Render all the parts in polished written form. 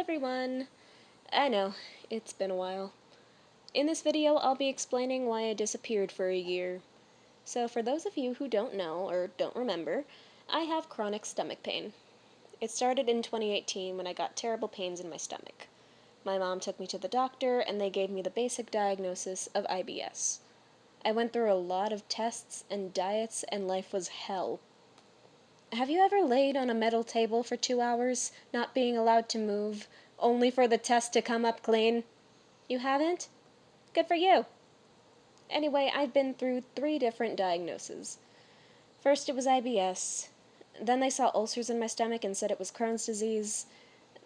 everyone! I know, it's been a while. In this video, I'll be explaining why I disappeared for a year. So for those of you who don't know or don't remember, I have chronic stomach pain. It started in 2018 when I got terrible pains in my stomach. My mom took me to the doctor and they gave me the basic diagnosis of IBS. I went through a lot of tests and diets and life was hell. Have you ever laid on a metal table for 2 hours, not being allowed to move, only for the test to come up clean? You haven't? Good for you! Anyway, I've been through 3 different diagnoses. First it was IBS, then they saw ulcers in my stomach and said it was Crohn's disease,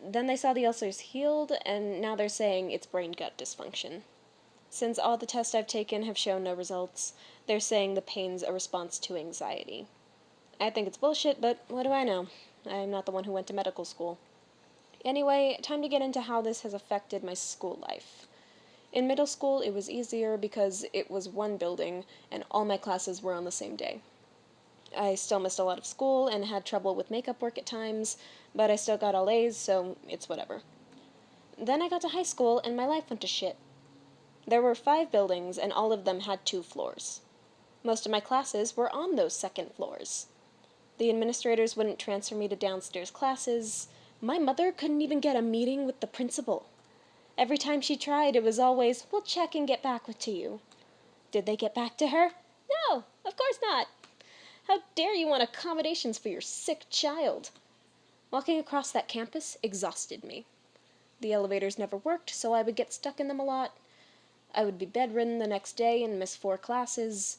then they saw the ulcers healed, and now they're saying it's brain-gut dysfunction. Since all the tests I've taken have shown no results, they're saying the pain's a response to anxiety. I think it's bullshit, but what do I know? I'm not the one who went to medical school. Anyway, time to get into how this has affected my school life. In middle school, it was easier because it was one building, and all my classes were on the same day. I still missed a lot of school and had trouble with makeup work at times, but I still got all A's, so it's whatever. Then I got to high school, and my life went to shit. There were 5 buildings, and all of them had 2 floors. Most of my classes were on those second floors. The administrators wouldn't transfer me to downstairs classes. My mother couldn't even get a meeting with the principal. Every time she tried, it was always, "We'll check and get back to you." Did they get back to her? No, of course not. How dare you want accommodations for your sick child? Walking across that campus exhausted me. The elevators never worked, so I would get stuck in them a lot. I would be bedridden the next day and miss 4 classes.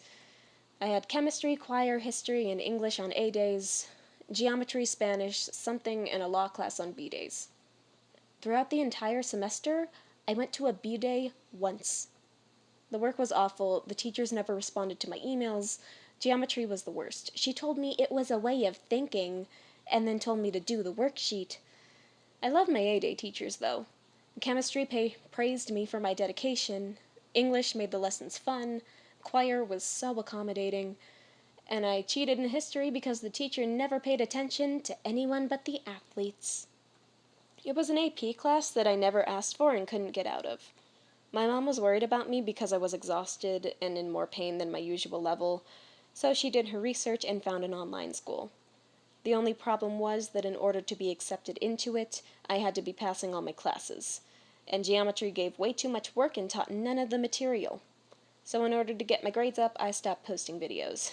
I had chemistry, choir, history, and English on A days, geometry, Spanish, something, and a law class on B days. Throughout the entire semester, I went to a B day once. The work was awful, the teachers never responded to my emails, geometry was the worst. She told me it was a way of thinking, and then told me to do the worksheet. I loved my A day teachers, though. Chemistry praised me for my dedication, English made the lessons fun, choir was so accommodating, and I cheated in history because the teacher never paid attention to anyone but the athletes. It was an AP class that I never asked for and couldn't get out of. My mom was worried about me because I was exhausted and in more pain than my usual level, so she did her research and found an online school. The only problem was that in order to be accepted into it, I had to be passing all my classes, and geometry gave way too much work and taught none of the material. So in order to get my grades up, I stopped posting videos.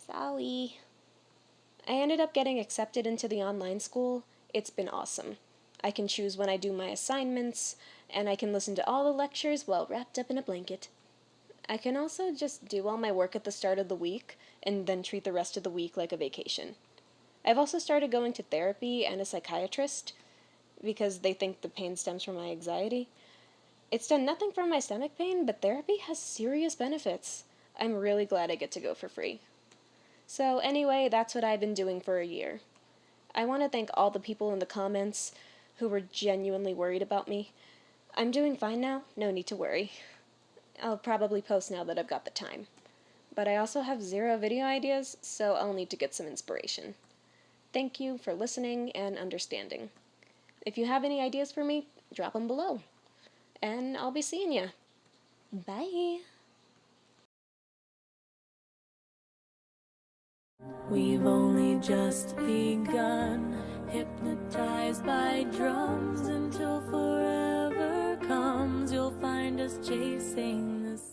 Sorry. I ended up getting accepted into the online school. It's been awesome. I can choose when I do my assignments, and I can listen to all the lectures while wrapped up in a blanket. I can also just do all my work at the start of the week, and then treat the rest of the week like a vacation. I've also started going to therapy and a psychiatrist, because they think the pain stems from my anxiety. It's done nothing for my stomach pain, but therapy has serious benefits. I'm really glad I get to go for free. So anyway, that's what I've been doing for a year. I want to thank all the people in the comments who were genuinely worried about me. I'm doing fine now, no need to worry. I'll probably post now that I've got the time. But I also have 0 video ideas, so I'll need to get some inspiration. Thank you for listening and understanding. If you have any ideas for me, drop them below. And I'll be seeing ya. Bye! We've only just begun, hypnotized by drums until forever comes. You'll find us chasing the sun.